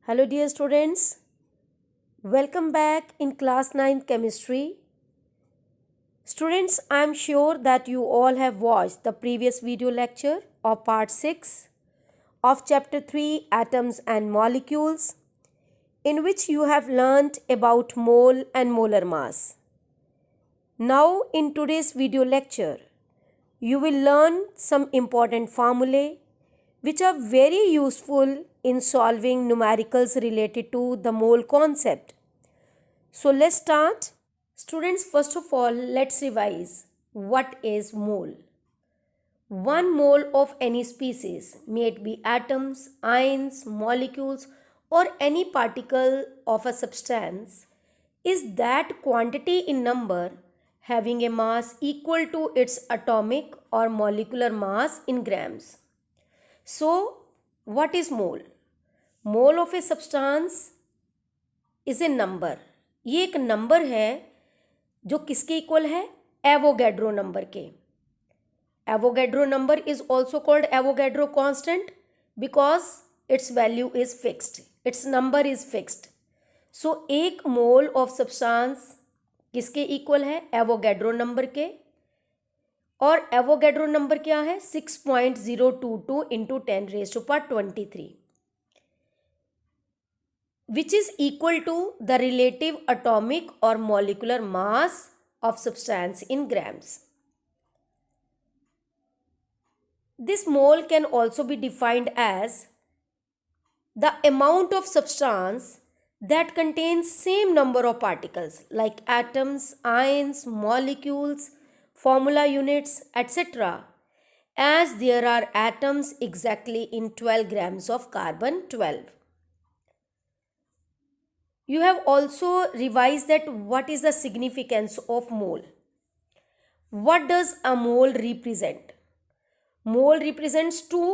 Hello dear students, welcome back in class 9 chemistry. Students, I am sure that you all have watched the previous video lecture of part 6 of chapter 3 atoms and molecules, in which you have learnt about mole and molar mass. Now in today's video lecture, you will learn some important formulae which are very useful in solving numericals related to the mole concept. So let's start. Students, first of all, let's revise what is mole. 1 mole of any species, may it be atoms, ions, molecules, or any particle of a substance, is that quantity in number having a mass equal to its atomic or molecular mass in grams. So, what is mole? Mole of a substance is a number. ये एक number है जो किसके equal है? Avogadro number के. Avogadro number is also called Avogadro constant because its value is fixed, its number is fixed. So एक mole of substance किसके equal है? एवोगैड्रो नंबर के. और एवोगैड्रो नंबर क्या है? 6.022 into 10⁻23, which is equal to the relative atomic or molecular mass of substance in grams. This mole can also be defined as the amount of substance that contains same number of particles like atoms, ions, molecules, formula units, etc. as there are atoms exactly in 12 grams of carbon 12. You have also revised that what is the significance of mole. What does a mole represent? Mole represents two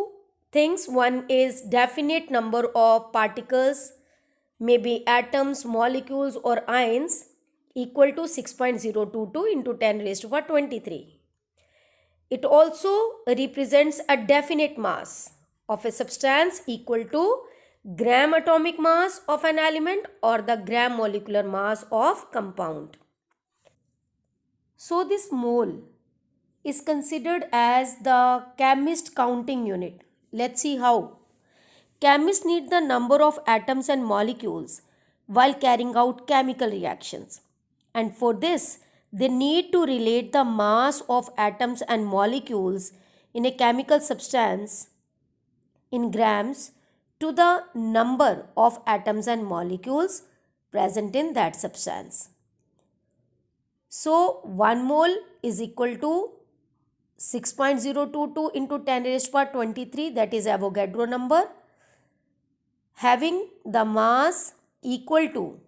things. One is definite number of particles, maybe atoms, molecules or ions, equal to 6.022 into 10⁻23. It also represents a definite mass of a substance equal to gram atomic mass of an element or the gram molecular mass of compound. So this mole is considered as the chemist counting unit. Let's see how. Chemists need the number of atoms and molecules while carrying out chemical reactions. And for this, they need to relate the mass of atoms and molecules in a chemical substance in grams to the number of atoms and molecules present in that substance. So 1 mole is equal to 6.022 into 10⁻23, that is Avogadro number, having the mass equal to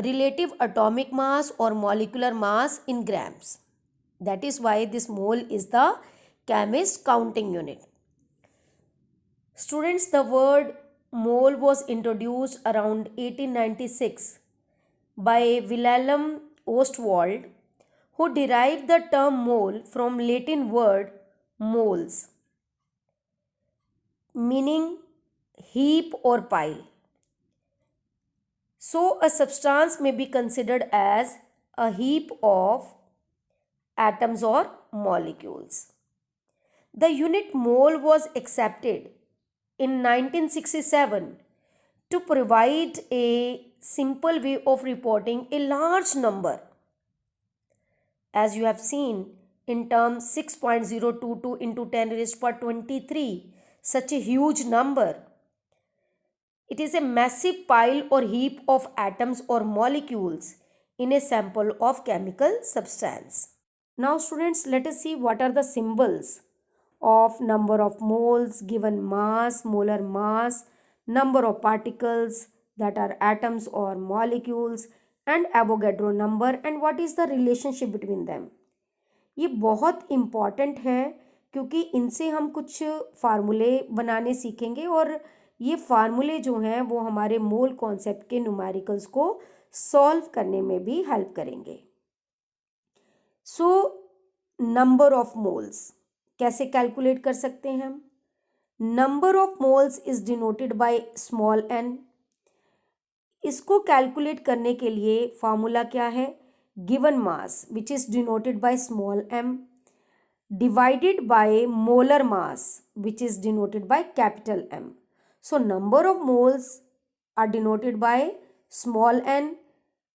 relative atomic mass or molecular mass in grams. That is why this mole is the chemist counting unit. Students, the word mole was introduced around 1896 by Wilhelm Ostwald, who derived the term mole from Latin word moles, meaning heap or pile. So a substance may be considered as a heap of atoms or molecules. The unit mole was accepted in 1967 to provide a simple way of reporting a large number. As you have seen in term 6.022 into 10⁻23, such a huge number. It is a massive pile or heap of atoms or molecules in a sample of chemical substance. Now students, let us see what are the symbols of number of moles, given mass, molar mass, number of particles that are atoms or molecules and Avogadro number, and what is the relationship between them. ये बहुत important है क्योंकि इनसे हम कुछ फार्मूले बनाने सीखेंगे और ये फार्मूले जो हैं वो हमारे मोल कॉन्सेप्ट के न्यूमेरिकल्स को सॉल्व करने में भी हेल्प करेंगे. सो नंबर ऑफ मोल्स कैसे कैलकुलेट कर सकते हैं हम? Number of moles is denoted by small n. इसको कैलकुलेट करने के लिए फॉर्मूला क्या है, given mass which is denoted by small m divided by molar mass which is denoted by capital M. So number of moles are denoted by small n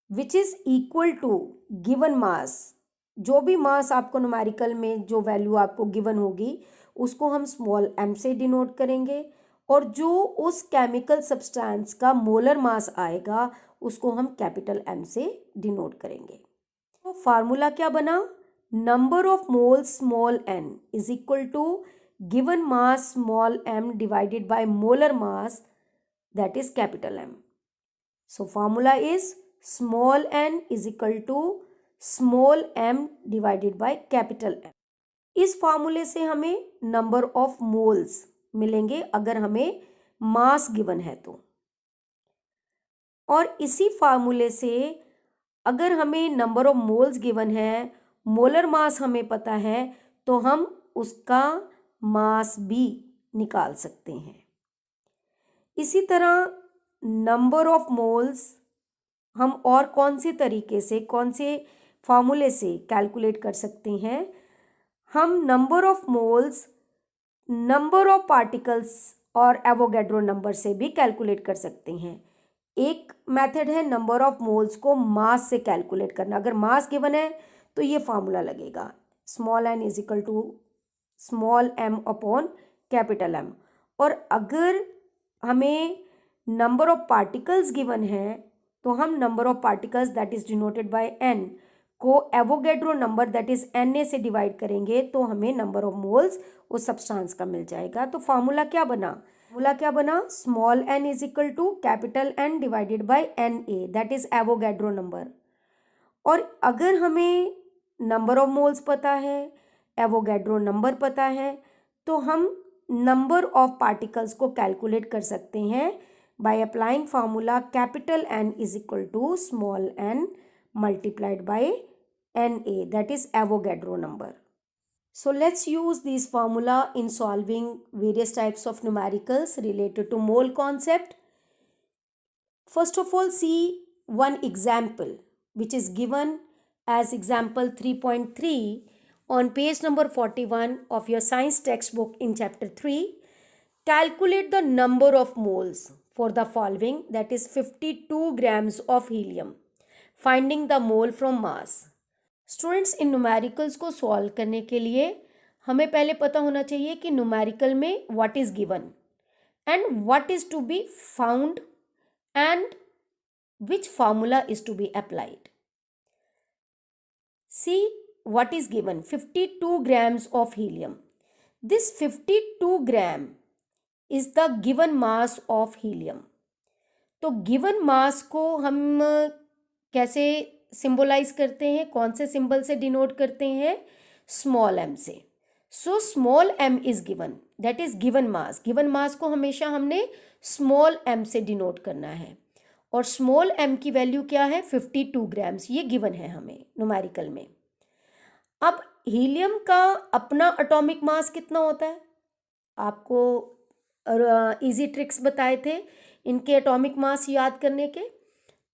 which is equal to given mass. जो भी मास आपको numerical में जो value आपको given होगी उसको हम small m से डिनोट करेंगे और जो उस केमिकल सब्सटेंस का मोलर मास आएगा उसको हम कैपिटल M से डिनोट करेंगे। तो फार्मूला क्या बना, number of moles small n is equal to given mass small m divided by molar mass that is capital M. So formula is small n is equal to small m divided by capital M. इस फार्मूले से हमें number of moles मिलेंगे अगर हमें mass given है तो, और इसी फार्मूले से अगर हमें नंबर ऑफ मोल्स गिवन है, मोलर मास हमें पता है, तो हम उसका मास भी निकाल सकते हैं। इसी तरह नंबर ऑफ मोल्स हम और कौन से तरीके से, कौन से फार्मूले से कैलकुलेट कर सकते हैं, हम number of moles number of particles और एवोगैड्रो नंबर से भी कैलकुलेट कर सकते हैं। एक मेथड है नंबर ऑफ मोल्स को मास से कैलकुलेट करना। अगर मास गिवन है तो ये फार्मूला लगेगा, small n is equal to small m upon capital M। और अगर हमें नंबर ऑफ पार्टिकल्स गिवन है तो हम number of particles that is denoted by n को Avogadro number that is Na से डिवाइड करेंगे तो हमें नंबर ऑफ मोल्स उस सब्सटेंस का मिल जाएगा। तो फार्मूला क्या बना, small n is equal to capital N divided by Na that is Avogadro number. और अगर हमें नंबर ऑफ मोल्स पता है, एवोगैड्रो नंबर पता है, तो हम नंबर ऑफ पार्टिकल्स को कैलकुलेट कर सकते हैं by applying formula capital N is equal to small n multiplied by Na that is Avogadro number. So let's use this formula in solving various types of numericals related to mole concept. First of all, see one example which is given as example 3.3 on page number 41 of your science textbook in chapter 3. Calculate the number of moles for the following, that is 52 grams of helium. Finding the mole from mass. Students, in numericals को solve करने के लिए हमें पहले पता होना चाहिए कि न्यूमेरिकल में what is given and what is to be found and which formula is to be applied. See what is given, 52 grams of helium. This 52 gram is the given mass of helium. तो given mass को हम कैसे symbolize करते हैं, कौन से symbol से denote करते हैं, स्मॉल m से। So small m is given, that is given mass. Given mass को हमेशा हमने स्मॉल m से डिनोट करना है और स्मॉल m की वैल्यू क्या है, 52 grams, ये गिवन है हमें न्यूमेरिकल में। अब हीलियम का अपना एटॉमिक मास कितना होता है, आपको इजी ट्रिक्स बताए थे इनके एटॉमिक मास याद करने के।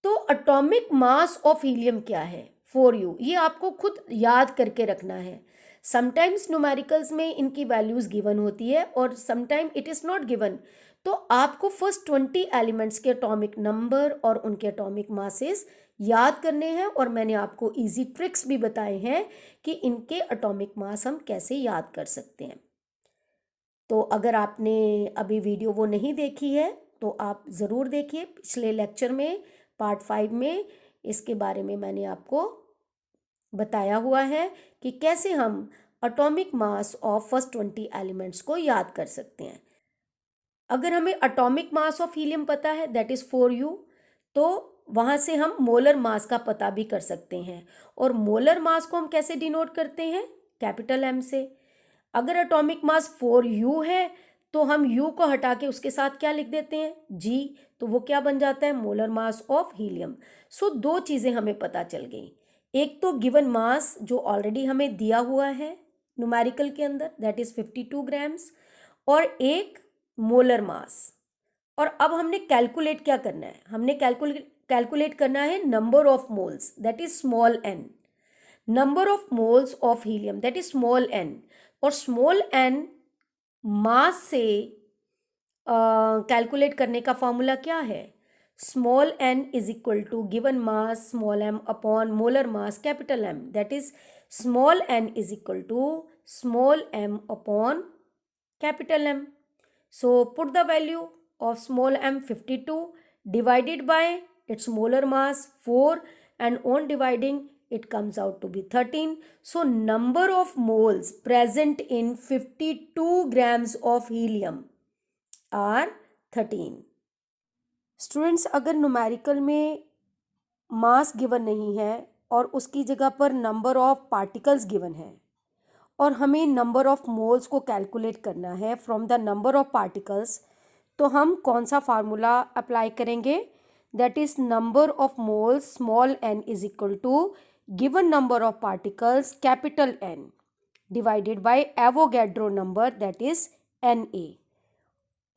तो एटॉमिक मास ऑफ हीलियम क्या है, 4u, ये आपको खुद याद करके रखना है। समटाइम्स न्यूमेरिकल्स में इनकी वैल्यूज़ गिवन होती है और sometime it is not given. तो आपको फर्स्ट 20 एलिमेंट्स के एटॉमिक नंबर और उनके एटॉमिक मासेस याद करने हैं और मैंने आपको इजी ट्रिक्स भी बताए हैं कि इनके एटॉमिक मास हम कैसे याद कर सकते हैं। तो अगर आपने अभी वीडियो वो नहीं देखी है तो आप ज़रूर देखिए। पिछले लेक्चर में पार्ट 5 में इसके बारे में मैंने आपको बताया हुआ है कि कैसे हम atomic mass of first 20 elements को याद कर सकते हैं। अगर हमें एटॉमिक मास ऑफ हीलियम पता है दैट इज़ 4u, तो वहाँ से हम मोलर मास का पता भी कर सकते हैं। और मोलर मास को हम कैसे डिनोट करते हैं, कैपिटल M से। अगर एटॉमिक मास 4u है तो हम u को हटा के उसके साथ क्या लिख देते हैं, g, तो वो क्या बन जाता है, मोलर मास ऑफ हीलियम। सो दो चीज़ें हमें पता चल गई, एक तो गिवन मास जो ऑलरेडी हमें दिया हुआ है न्यूमेरिकल के अंदर दैट इज़ 52 grams, और एक मोलर मास और अब हमने कैलकुलेट क्या करना है, हमने कैलकुलेट करना है number of moles, that is small n, number of moles of helium that is small n, और स्मॉल एन मास से कैलकुलेट करने का फॉर्मूला क्या है, small n is equal to given mass small m upon molar mass capital M, that is small n is equal to small m upon capital M. So put the value of small m 52 divided by its molar mass 4, and on dividing it comes out to be 13. So number of moles present in 52 grams of helium are 13. Students, अगर numerical में mass given नहीं है और उसकी जगह पर number of particles given है और हमें नंबर ऑफ मोल्स को कैलकुलेट करना है from the number of particles, तो हम कौन सा फार्मूला अप्लाई करेंगे, that is number of moles small n is equal to given number of particles capital N divided by Avogadro number that is N A,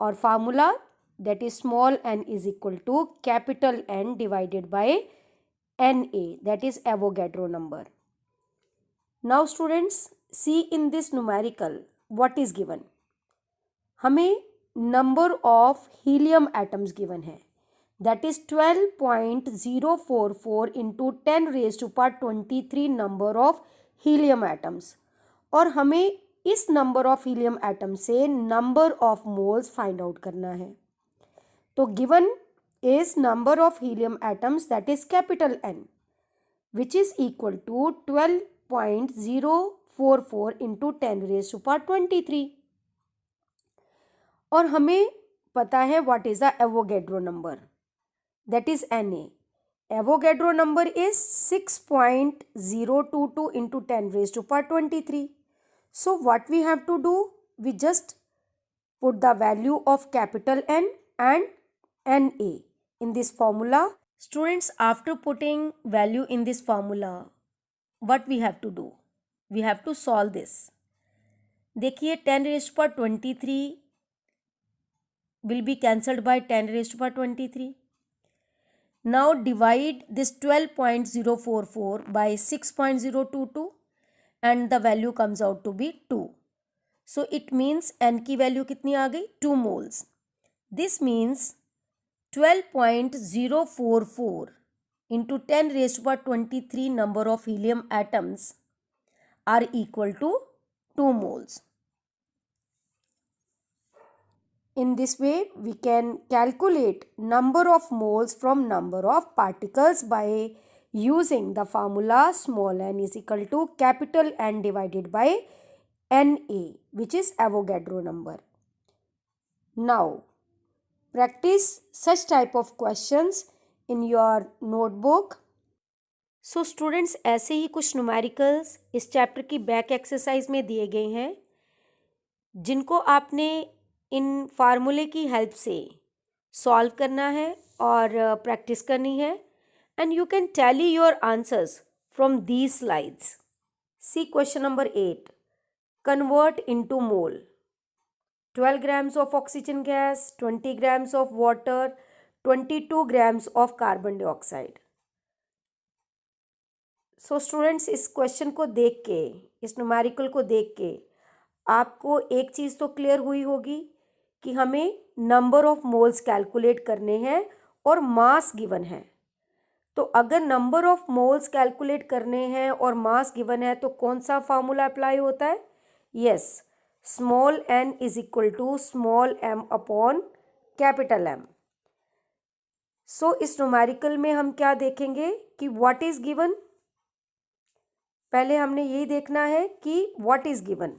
और formula that is small n is equal to capital N divided by N A that is Avogadro number. Now students, see in this numerical what is given, हमें number of helium atoms given है, that is 12.044 into 10 raised to power 23 number of helium atoms, और हमें इस number of helium atoms से number of moles find out करना है. तो given is number of helium atoms that is capital N which is equal to 12.044 into 10 raised to power 23, और हमें पता है what is the Avogadro number that is Na. Avogadro number is 6.022 into 10 raised to power 23. So what we have to do, we just put the value of capital N and Na in this formula. Students, after putting value in this formula, what we have to do, we have to solve this. देखिए 10 raised to power 23 will be cancelled by 10 raised to power 23. Now divide this 12.044 by 6.022 and the value comes out to be 2. So it means n की value कितनी आ गई, 2 moles. This means 12.044 into 10 raised to power 23 number of helium atoms are equal to 2 moles. In this way, we can calculate number of moles from number of particles by using the formula small n is equal to capital N divided by Na, which is Avogadro number. Now, practice such type of questions in your notebook. So students, ऐसे ही कुछ numericals इस chapter की back exercise में दिए गए हैं जिनको आपने इन फार्मूले की हेल्प से सॉल्व करना है और प्रैक्टिस करनी है, and you can tally your answers from these slides. See question number 8, convert into mole 12 grams of oxygen gas, 20 grams of water, 22 grams of carbon dioxide. So students, इस question को देख के, इस न्यूमेरिकल को देख के आपको एक चीज़ तो क्लियर हुई होगी कि हमें नंबर ऑफ मोल्स कैलकुलेट करने हैं और मास गिवन है. तो अगर नंबर ऑफ मोल्स कैलकुलेट करने हैं और मास गिवन है तो कौन सा फार्मूला अप्लाई होता है? Yes, small n is equal to small m upon capital M. So इस न्यूमेरिकल में हम क्या देखेंगे कि व्हाट इज गिवन. पहले हमने यही देखना है कि व्हाट इज गिवन.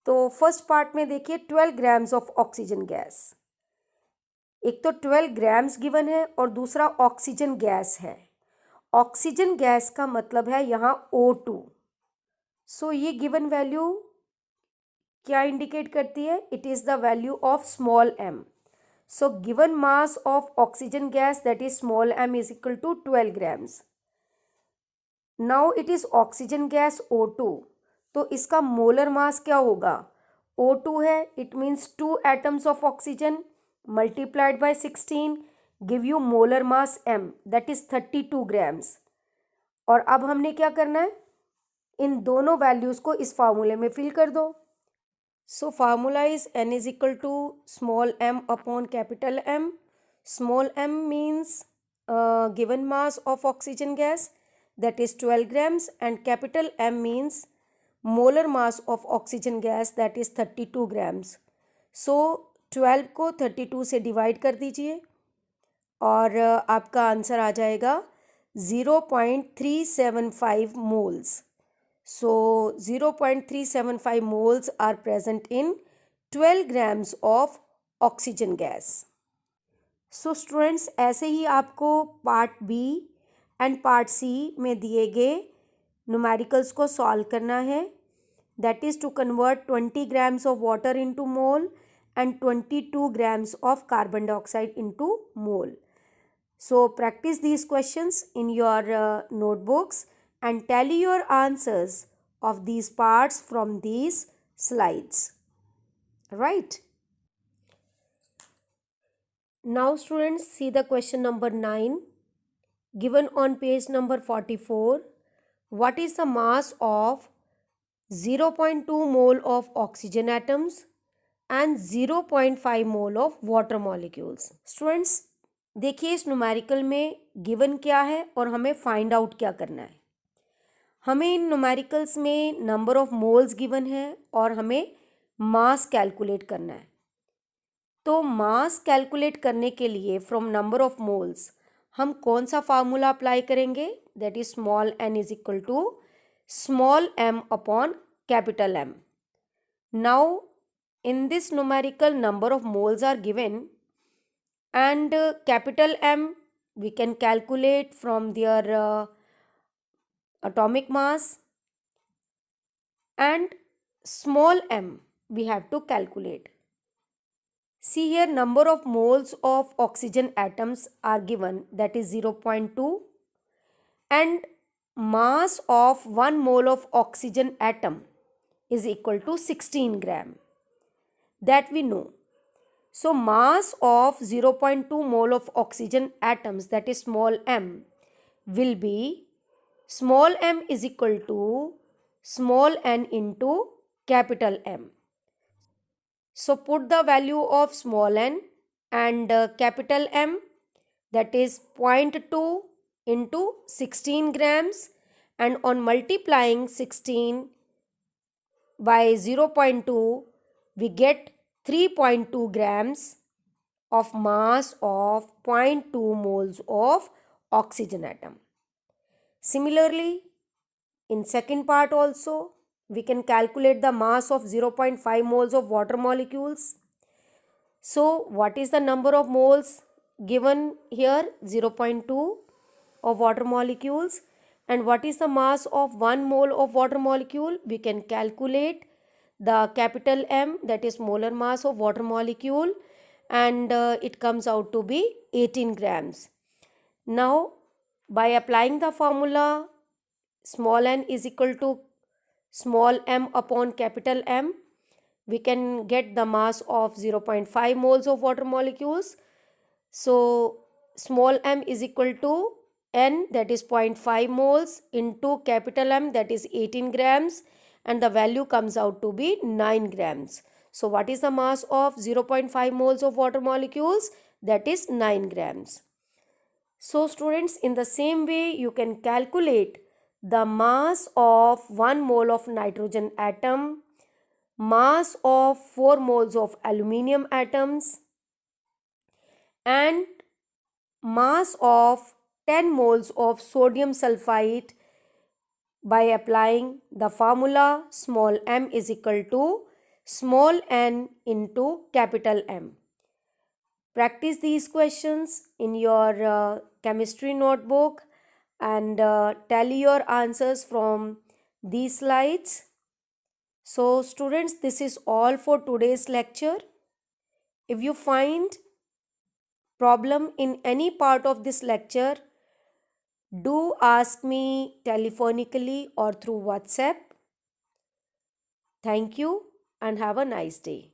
तो फर्स्ट पार्ट में देखिए 12 ग्राम्स ऑफ ऑक्सीजन गैस. एक तो 12 ग्राम्स गिवन है और दूसरा ऑक्सीजन गैस है. ऑक्सीजन गैस का मतलब है यहाँ O2. सो ये गिवन वैल्यू क्या इंडिकेट करती है? It is the value of small m. So given mass of oxygen gas that is small m is equal to 12 grams. Now it is oxygen gas O2, तो इसका molar mass क्या होगा? O2 है, it means 2 atoms of oxygen multiplied by 16 give you molar mass m, that is 32 grams. और अब हमने क्या करना है, इन दोनों वैल्यूज़ को इस फार्मूले में फिल कर दो. So formula is n is equal to small m upon capital M. Small m means given mass of oxygen gas, that is 12 grams, and capital M means molar mass of oxygen gas, that is 32 grams. So 12 को 32 से divide कर दीजिए और आपका answer आ जाएगा 0.375 moles. So 0.375 moles are present in 12 grams of oxygen gas. So students, ऐसे ही आपको part B and part C में दिए गए न्यूमेरिकल्स को सॉल्व करना है. That is to convert 20 grams of water into mole and 22 grams of carbon dioxide into mole. So practice these questions in your notebooks and tally your answers of these parts from these slides. Right. Now students, see the question number 9 given on page number 44. What is the mass of 0.2 mole of oxygen atoms and 0.5 mole of water molecules? Students, देखिए इस numerical में given क्या है और हमें find out क्या करना है. हमें इन न्यूमेरिकल्स में नंबर ऑफ मोल्स गिवन है और हमें मास कैलकुलेट करना है. तो मास कैलकुलेट करने के लिए फ्रॉम नंबर ऑफ मोल्स हम कौन सा फार्मूला अप्लाई करेंगे, that is small n is equal to small m upon capital M. Now in this numerical number of moles are given and capital M we can calculate from their atomic mass and small m we have to calculate. See here, number of moles of oxygen atoms are given, that is 0.2, and mass of 1 mole of oxygen atom is equal to 16 gram. That we know. So mass of 0.2 mole of oxygen atoms, that is small m, will be small m is equal to small n into capital M. So put the value of small n and capital M, that is 0.2 into 16 grams, and on multiplying 16 by 0.2 we get 3.2 grams of mass of 0.2 moles of oxygen atom. Similarly, in second part also we can calculate the mass of 0.5 moles of water molecules. So what is the number of moles given here? 0.2 of water molecules. And what is the mass of 1 mole of water molecule? We can calculate the capital M, that is molar mass of water molecule, and it comes out to be 18 grams. Now by applying the formula small n is equal to small m upon capital M, we can get the mass of 0.5 moles of water molecules. So small m is equal to n, that is 0.5 moles, into capital M, that is 18 grams, and the value comes out to be 9 grams. So what is the mass of 0.5 moles of water molecules? That is 9 grams. So students, in the same way you can calculate the mass of 1 mole of nitrogen atom, mass of 4 moles of aluminium atoms, and mass of 10 moles of sodium sulfite by applying the formula small m is equal to small n into capital M. Practice these questions in your chemistry notebook and tally your answers from these slides. So students, this is all for today's lecture. If you find problem in any part of this lecture, do ask me telephonically or through WhatsApp. Thank you and have a nice day.